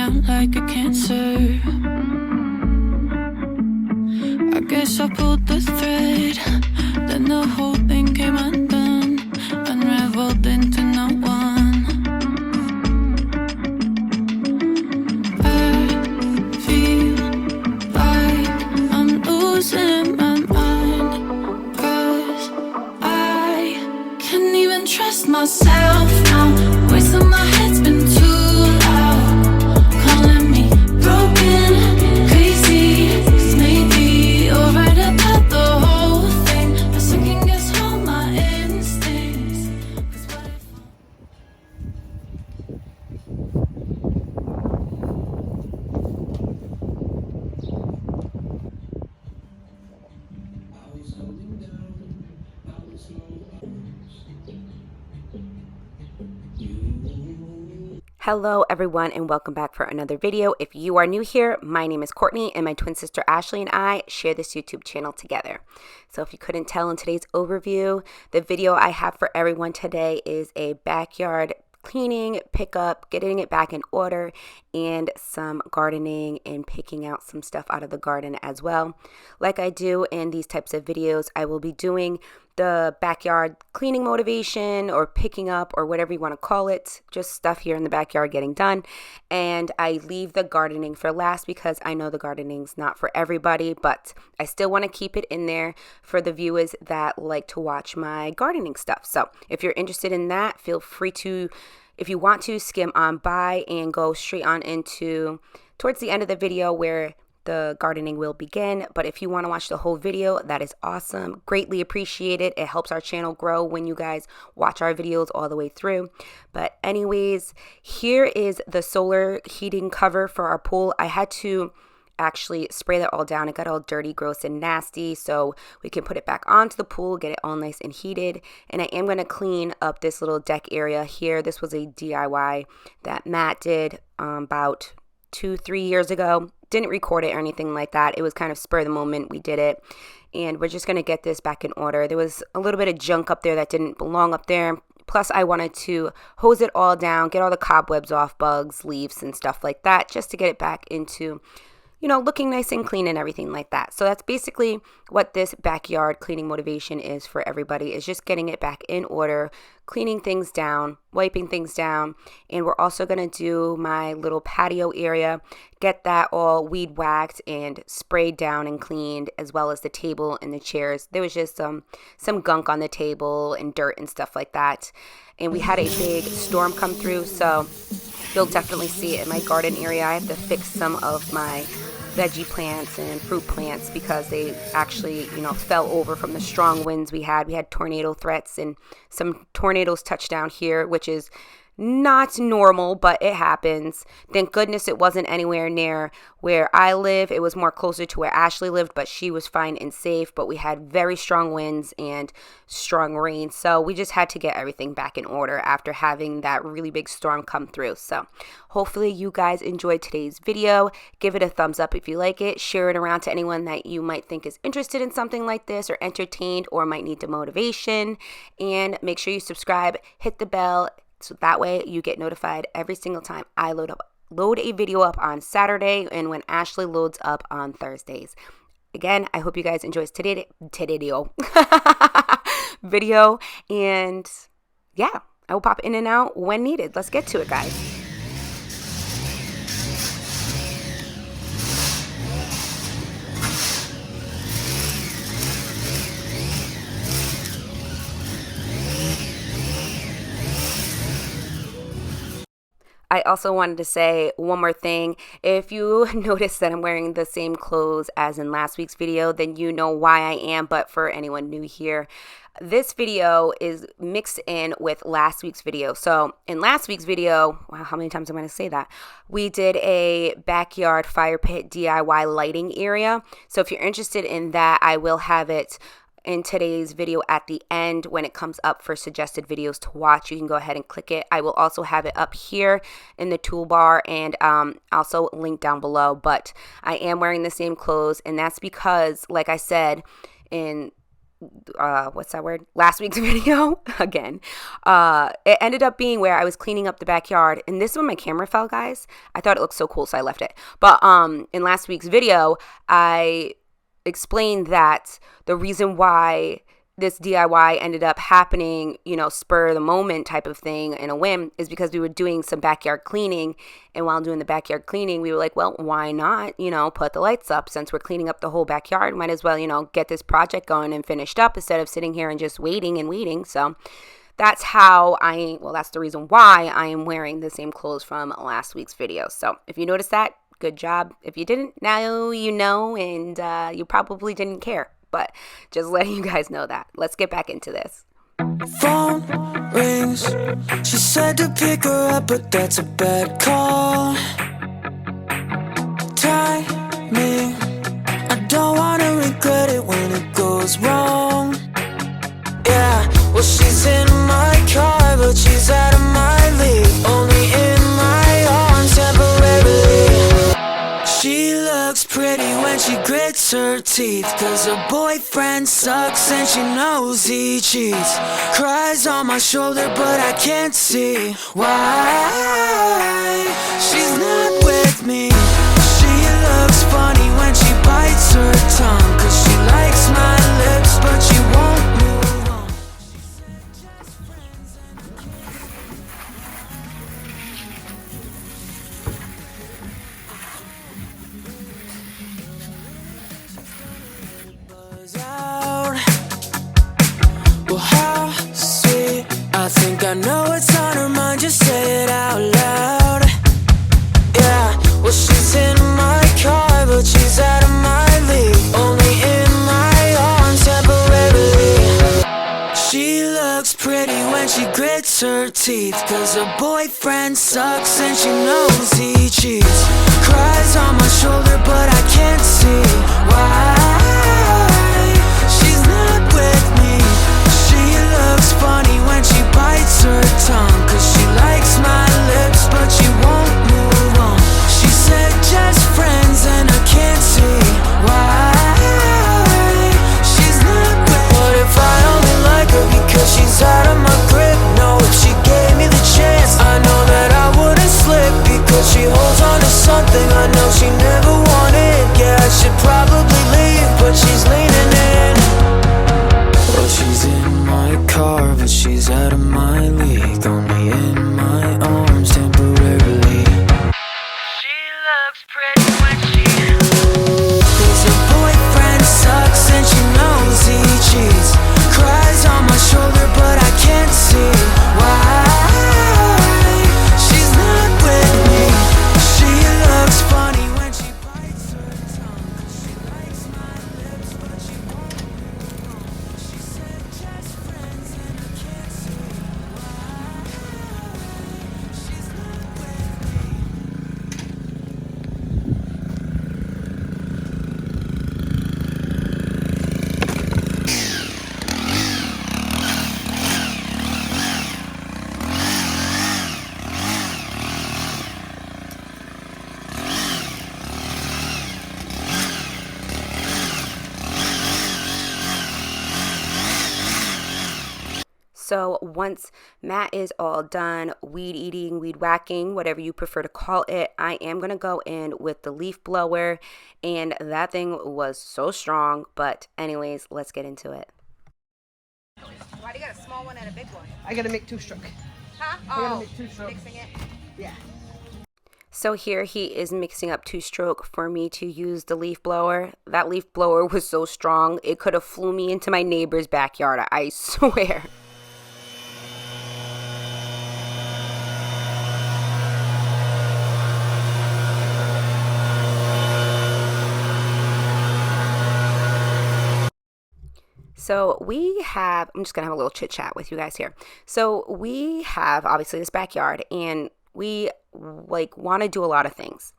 out like a cancer. I guess I pulled the thread, then the whole thing came undone, unraveled into not one. I feel like I'm losing my mind, 'cause I can't even trust myself now. Voice in my head's been too loud, calling me broken, crazy. 'Cause maybe you're right about the whole thing. I second guess all my instincts. 'Cause what if Hello everyone and welcome back for another video. If you are new here, my name is Courtney and my twin sister Ashley and I share this YouTube channel together. So if you couldn't tell in today's overview, the video I have for everyone today is a backyard cleaning, pickup, getting it back in order, and some gardening and picking out some stuff out of the garden as well. Like I do in these types of videos, I will be doing the backyard cleaning motivation or picking up or whatever you want to call it, just stuff here in the backyard getting done. And I leave the gardening for last because I know the gardening's not for everybody, but I still want to keep it in there for the viewers that like to watch my gardening stuff. So if you're interested in that, feel free to, if you want to, skim on by and go straight on into towards the end of the video where the gardening will begin. But if you want to watch the whole video, that is awesome. Greatly appreciate it. It helps our channel grow when you guys watch our videos all the way through. But anyways, here is the solar heating cover for our pool. I had to actually spray that all down. It got all dirty, gross, and nasty, so we can put it back onto the pool, get it all nice and heated. And I am going to clean up this little deck area here. This was a DIY that Matt did about 2-3 years ago. Didn't record it or anything like that. It was kind of spur of the moment. We did it, and we're just going to get this back in order. There was a little bit of junk up there that didn't belong up there. Plus, I wanted to hose it all down, get all the cobwebs off, bugs, leaves, and stuff like that, just to get it back into, you know, looking nice and clean and everything like that. So that's basically what this backyard cleaning motivation is for everybody, is just getting it back in order, cleaning things down, wiping things down. And we're also going to do my little patio area, get that all weed whacked and sprayed down and cleaned, as well as the table and the chairs. There was just some gunk on the table and dirt and stuff like that. And we had a big storm come through, so you'll definitely see it in my garden area. I have to fix some of my veggie plants and fruit plants because they actually, you know, fell over from the strong winds we had. We had tornado threats and some tornadoes touched down here, which is not normal, but it happens. Thank goodness it wasn't anywhere near where I live. It was more closer to where Ashley lived, but she was fine and safe. But we had very strong winds and strong rain, so we just had to get everything back in order after having that really big storm come through. So hopefully you guys enjoyed today's video. Give it a thumbs up if you like it. Share it around to anyone that you might think is interested in something like this or entertained or might need the motivation. And make sure you subscribe, hit the bell, so that way you get notified every single time I load a video up on Saturday and when Ashley loads up on Thursdays. Again, I hope you guys enjoyed today's video. And yeah, I will pop in and out when needed. Let's get to it, guys. I also wanted to say one more thing. If you notice that I'm wearing the same clothes as in last week's video, then you know why I am. But for anyone new here, this video is mixed in with last week's video. So in last week's video, wow, how many times am I going to say that? We did a backyard fire pit DIY lighting area. So if you're interested in that, I will have it in today's video at the end when it comes up for suggested videos to watch. You can go ahead and click it. I will also have it up here in the toolbar and also link down below. But I am wearing the same clothes, and that's because, like I said in what's that word? Last week's video again. It ended up being where I was cleaning up the backyard, and this is when my camera fell, guys. I thought it looked so cool, so I left it. But in last week's video, I explained that the reason why this DIY ended up happening, you know, spur of the moment type of thing in a whim, is because we were doing some backyard cleaning. And while doing the backyard cleaning, we were like, well, why not, you know, put the lights up? Since we're cleaning up the whole backyard, might as well, you know, get this project going and finished up instead of sitting here and just waiting and waiting. So that's that's the reason why I am wearing the same clothes from last week's video. So if you noticed that, good job. If you didn't, now you know, and you probably didn't care. But just letting you guys know that. Let's get back into this. Phone rings. She said to pick her up, but that's a bad call. Timing. I don't wanna regret it when it goes wrong. Yeah, well, she's in my car, but she's out of my league. Only in my arms temporarily. She looks pretty when she grits her teeth, 'cause her boyfriend sucks and she knows he cheats. Cries on my shoulder but I can't see why she's not with me. She looks funny when she bites her tongue, 'cause she likes my lips but she won't move on. Well, how sweet. I think I know what's on her mind, just say it out loud. Yeah, well, she's in my car, but she's out of my league. Only in my arms temporarily. She looks pretty when she grits her teeth, 'cause her boyfriend sucks and she knows he cheats. Cries on my shoulder but I can't see why she's not with me. She looks funny when she bites her tongue, 'cause she likes my lips but she won't move on. She said just friends and I can't see why she's not with me. What if I only like her because she's out of my grip? No, if she gave me the chance, I know that I wouldn't slip, because she holds on to something I know she never wanted. Yeah, I should probably leave, but she's leaning in. Well, she's in my car, but she's out of my league. Only in my arms temporarily. She looks pretty when she 'cause her boyfriend sucks and she knows he cheats. Cries on my shoulder but I can't see why she's not with me. She looks funny when she bites her tongue, 'cause she likes my lips but she won't move on. She said just friends and I can't see why she's not with me. So once Matt is all done weed eating, weed whacking, whatever you prefer to call it, I am going to go in with the leaf blower, and that thing was so strong. But anyways, let's get into it. Why do you got a small one and a big one? I gotta make two stroke. Huh? I gotta Oh, make two stroke. mixing it. Yeah. So here he is mixing up 2-stroke for me to use the leaf blower. That leaf blower was so strong, it could have flew me into my neighbor's backyard, I swear. So we have, I'm just going to have a little chit chat with you guys here. So we have obviously this backyard, and we want to do a lot of things.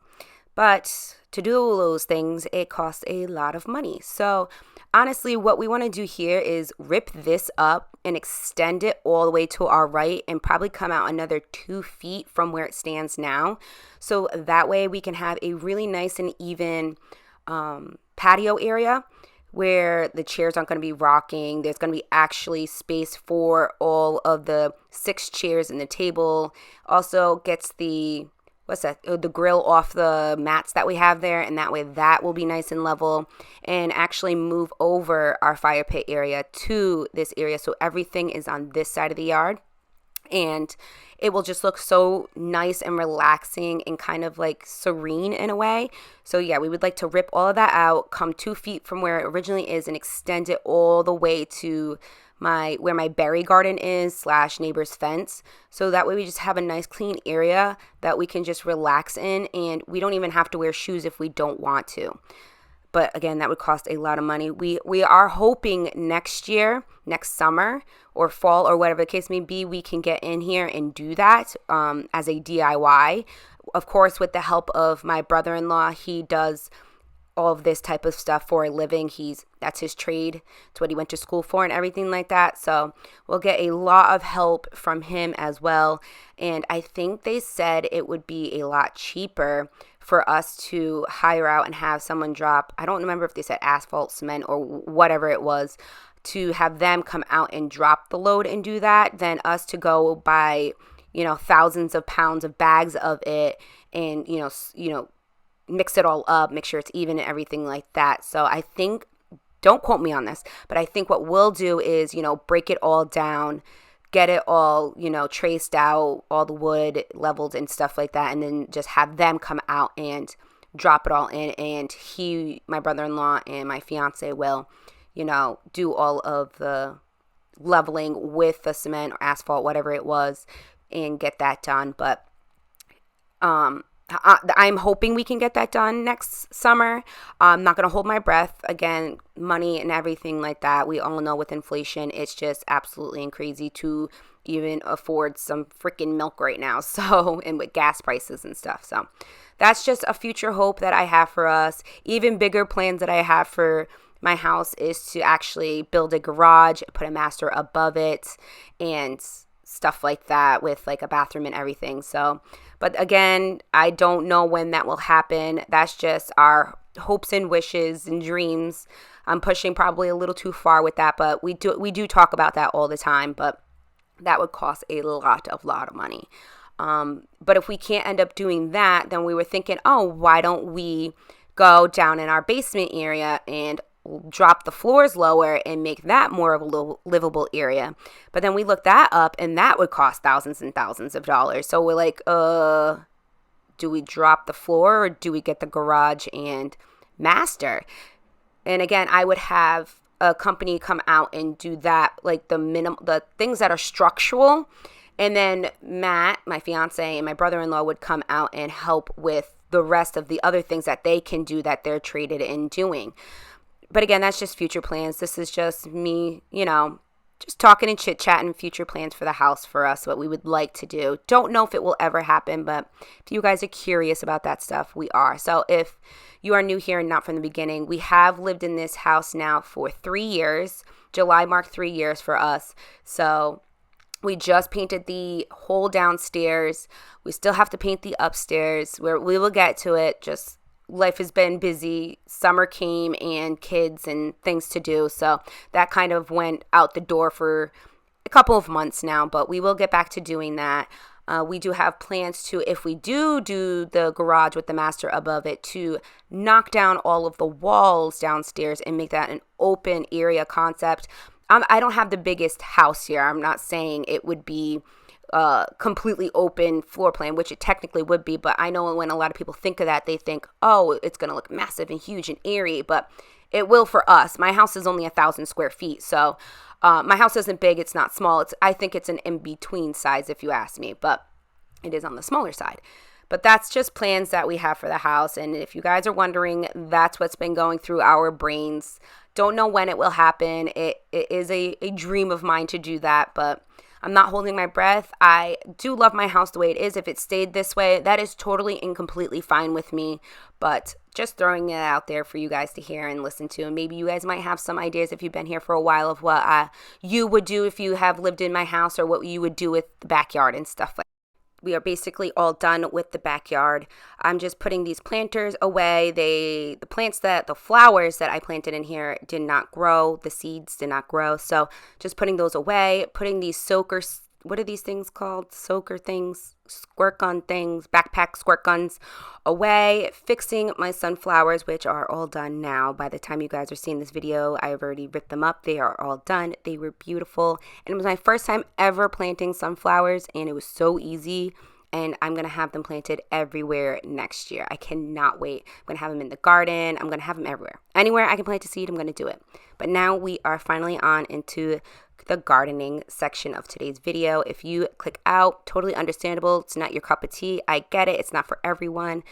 But to do those things, it costs a lot of money. So honestly, what we want to do here is rip this up and extend it all the way to our right and probably come out another 2 feet from where it stands now. So that way we can have a really nice and even patio area where the chairs aren't going to be rocking. There's going to be actually space for all of the 6 chairs and the table. Also gets the the grill off the mats that we have there, and that way that will be nice and level, and actually move over our fire pit area to this area so everything is on this side of the yard. And it will just look so nice and relaxing and kind of like serene in a way. So yeah, we would like to rip all of that out, come 2 feet from where it originally is, and extend it all the way to where my berry garden is / neighbor's fence. So that way we just have a nice clean area that we can just relax in, and we don't even have to wear shoes if we don't want to. But again, that would cost a lot of money. We are hoping next summer or fall or whatever the case may be, we can get in here and do that as a DIY. Of course, with the help of my brother-in-law. He does all of this type of stuff for a living. That's his trade. It's what he went to school for and everything like that. So we'll get a lot of help from him as well. And I think they said it would be a lot cheaper for us to hire out and have someone drop, I don't remember if they said asphalt, cement, or whatever it was, to have them come out and drop the load and do that, than us to go buy, thousands of pounds of bags of it and, mix it all up, make sure it's even and everything like that. So I think, don't quote me on this, but I think what we'll do is, break it all down, get it all, traced out, all the wood leveled and stuff like that, and then just have them come out and drop it all in. And my brother-in-law and my fiance will, do all of the leveling with the cement or asphalt, whatever it was, and get that done. But I'm hoping we can get that done next summer. I'm not going to hold my breath. Again, money and everything like that. We all know with inflation, it's just absolutely crazy to even afford some freaking milk right now. So, and with gas prices and stuff. So that's just a future hope that I have for us. Even bigger plans that I have for my house is to actually build a garage, put a master above it, and stuff like that, with like a bathroom and everything. So, but again, I don't know when that will happen. That's just our hopes and wishes and dreams. I'm pushing probably a little too far with that, but we do talk about that all the time. But that would cost a lot of money. But if we can't end up doing that, then we were thinking, why don't we go down in our basement area and drop the floors lower and make that more of a livable area. But then we looked that up, and that would cost thousands and thousands of dollars. So we're like, do we drop the floor or do we get the garage and master? And again, I would have a company come out and do that, like the things that are structural. And then Matt, my fiance, and my brother-in-law would come out and help with the rest of the other things that they can do that they're traded in doing. But again, that's just future plans. This is just me, just talking and chit-chatting future plans for the house for us, what we would like to do. Don't know if it will ever happen, but if you guys are curious about that stuff, we are. So if you are new here and not from the beginning, we have lived in this house now for 3 years. July marked 3 years for us. So we just painted the whole downstairs. We still have to paint the upstairs, where we will get to it. Just life has been busy. Summer came and kids and things to do. So that kind of went out the door for a couple of months now, but we will get back to doing that. We do have plans to, if we do the garage with the master above it, to knock down all of the walls downstairs and make that an open area concept. I don't have the biggest house here. I'm not saying it would be completely open floor plan, which it technically would be, but I know when a lot of people think of that, they think, it's going to look massive and huge and airy, but it will for us. My house is only 1,000 square feet, so my house isn't big, it's not small. I think it's an in-between size if you ask me, but it is on the smaller side. But that's just plans that we have for the house, and if you guys are wondering, that's what's been going through our brains. Don't know when it will happen. It is a dream of mine to do that, but I'm not holding my breath. I do love my house the way it is. If it stayed this way, that is totally and completely fine with me. But just throwing it out there for you guys to hear and listen to. And maybe you guys might have some ideas if you've been here for a while of what you would do if you have lived in my house, or what you would do with the backyard and stuff like that. we are basically all done with the backyard. I'm just putting these planters away. The flowers that I planted in here did not grow. The seeds did not grow. So just putting those away, putting these soakers, what are these things called? Soaker things, squirt gun things, backpack squirt guns away, fixing my sunflowers, which are all done now. By the time you guys are seeing this video, I've already ripped them up. They are all done. They were beautiful. And it was my first time ever planting sunflowers, and it was so easy. And I'm going to have them planted everywhere next year. I cannot wait. I'm going to have them in the garden. I'm going to have them everywhere. Anywhere I can plant a seed, I'm going to do it. But now we are finally on into the gardening section of today's video. If you click out, totally understandable. It's not your cup of tea. I get it. It's not for everyone.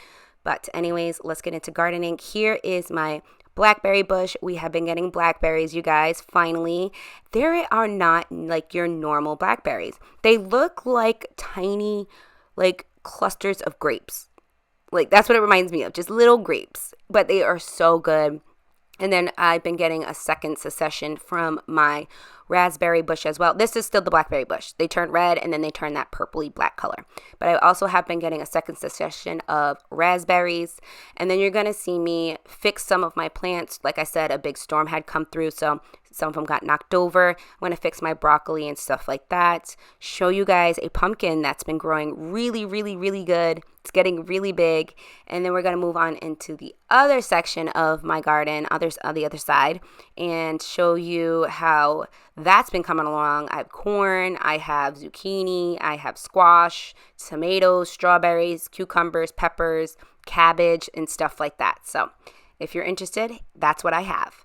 But anyways, let's get into gardening. Here is my blackberry bush. We have been getting blackberries, you guys, finally. They are not like your normal blackberries. They look like tiny, like clusters of grapes. Like that's what it reminds me of, just little grapes. But they are so good. And then I've been getting a second succession from my raspberry bush as well. This is still the blackberry bush. They turn red and then they turn that purpley black color. But I also have been getting a second succession of raspberries. And then you're going to see me fix some of my plants. Like I said, a big storm had come through, so some of them got knocked over. I'm going to fix my broccoli and stuff like that. Show you guys a pumpkin that's been growing really, really, really good. It's getting really big. And then we're going to move on into the other section of my garden, on the other side, and show you how that's been coming along. I have corn, I have zucchini, I have squash, tomatoes, strawberries, cucumbers, peppers, cabbage, and stuff like that. So if you're interested, that's what I have.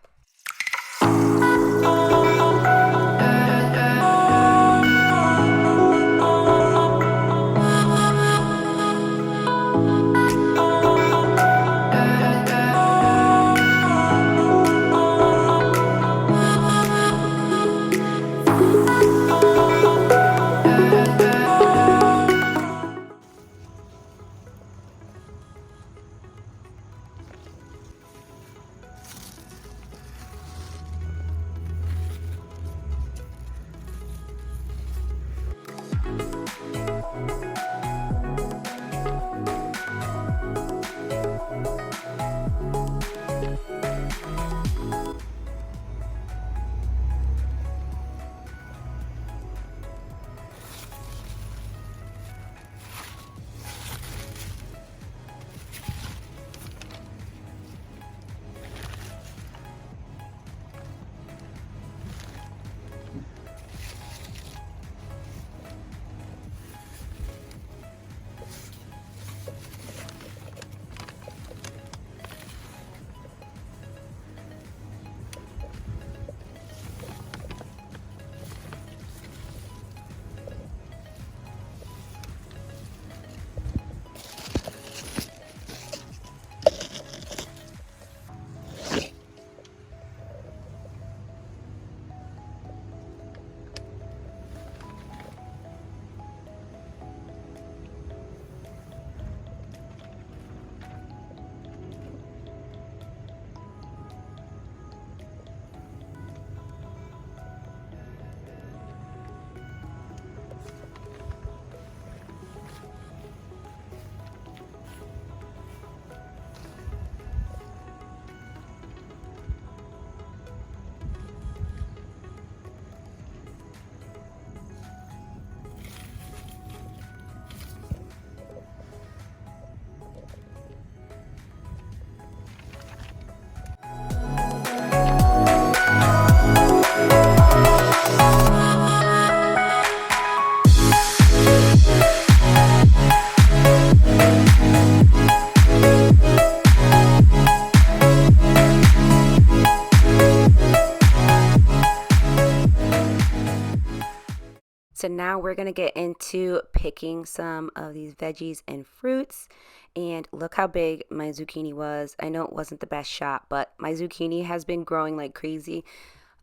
So now we're going to get into picking some of these veggies and fruits. And look how big my zucchini was. I know it wasn't the best shot, but my zucchini has been growing like crazy.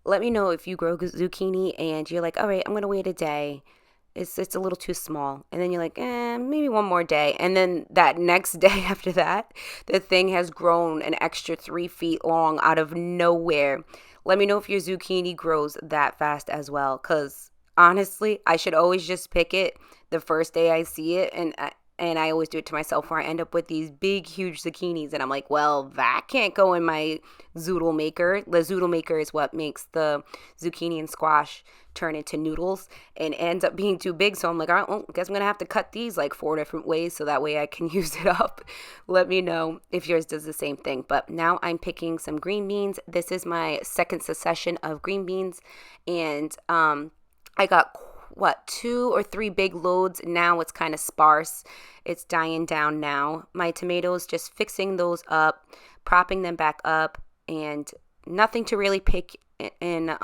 Let me know if you grow zucchini and you're like, all right, I'm going to wait a day. It's a little too small. And then you're like, maybe one more day. And then that next day after that, the thing has grown an extra 3 feet long out of nowhere. Let me know if your zucchini grows that fast as well, because honestly, I should always just pick it the first day I see it, and I always do it to myself where I end up with these big, huge zucchinis, and I'm like, well, that can't go in my zoodle maker. The zoodle maker is what makes the zucchini and squash turn into noodles, and ends up being too big. So I'm like, all right, well, I guess I'm gonna have to cut these like 4 different ways so that way I can use it up. Let me know if yours does the same thing. But now I'm picking some green beans. This is my second succession of green beans, and I got 2 or 3 big loads. Now it's kind of sparse. It's dying down now. My tomatoes, just fixing those up, propping them back up, and nothing to really pick in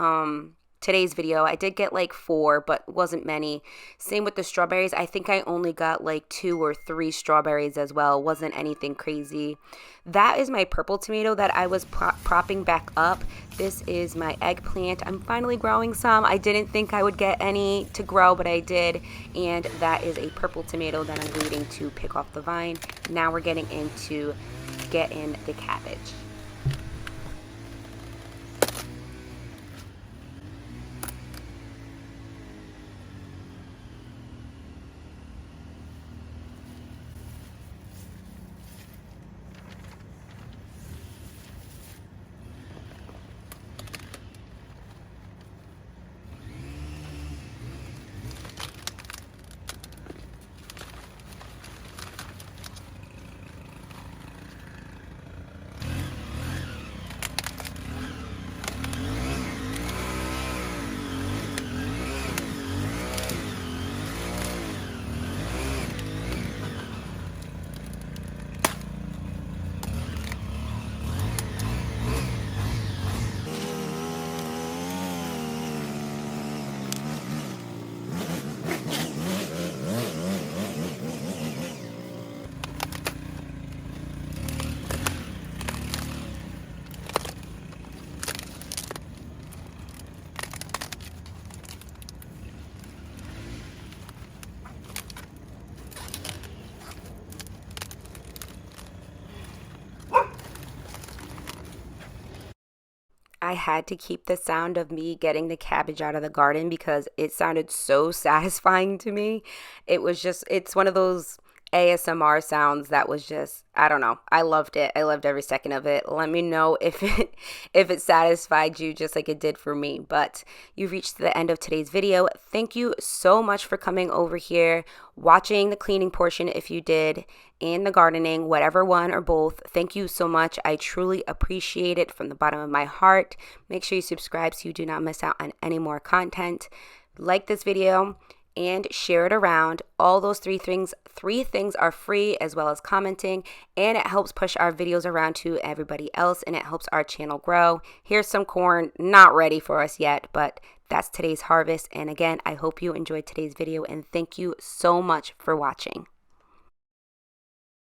today's video. I did get like 4, but wasn't many. Same with the strawberries. I think I only got like 2 or 3 strawberries as well. Wasn't anything crazy. That is my purple tomato that I was propping back up. This is my eggplant. I'm finally growing some. I didn't think I would get any to grow, but I did. And that is a purple tomato that I'm waiting to pick off the vine. Now we're getting into getting the cabbage. I had to keep the sound of me getting the cabbage out of the garden because it sounded so satisfying to me. It's one of those ASMR sounds that was just, I don't know. I loved it. I loved every second of it. Let me know if it satisfied you just like it did for me. But you've reached the end of today's video. Thank you so much for coming over here, watching the cleaning portion if you did, and the gardening, whatever one or both. Thank you so much. I truly appreciate it from the bottom of my heart. Make sure you subscribe so you do not miss out on any more content. Like this video and share it around. All those three things are free, as well as commenting, and it helps push our videos around to everybody else, and it helps our channel grow. Here's some corn, not ready for us yet, but that's today's harvest. And again, I hope you enjoyed today's video, and thank you so much for watching.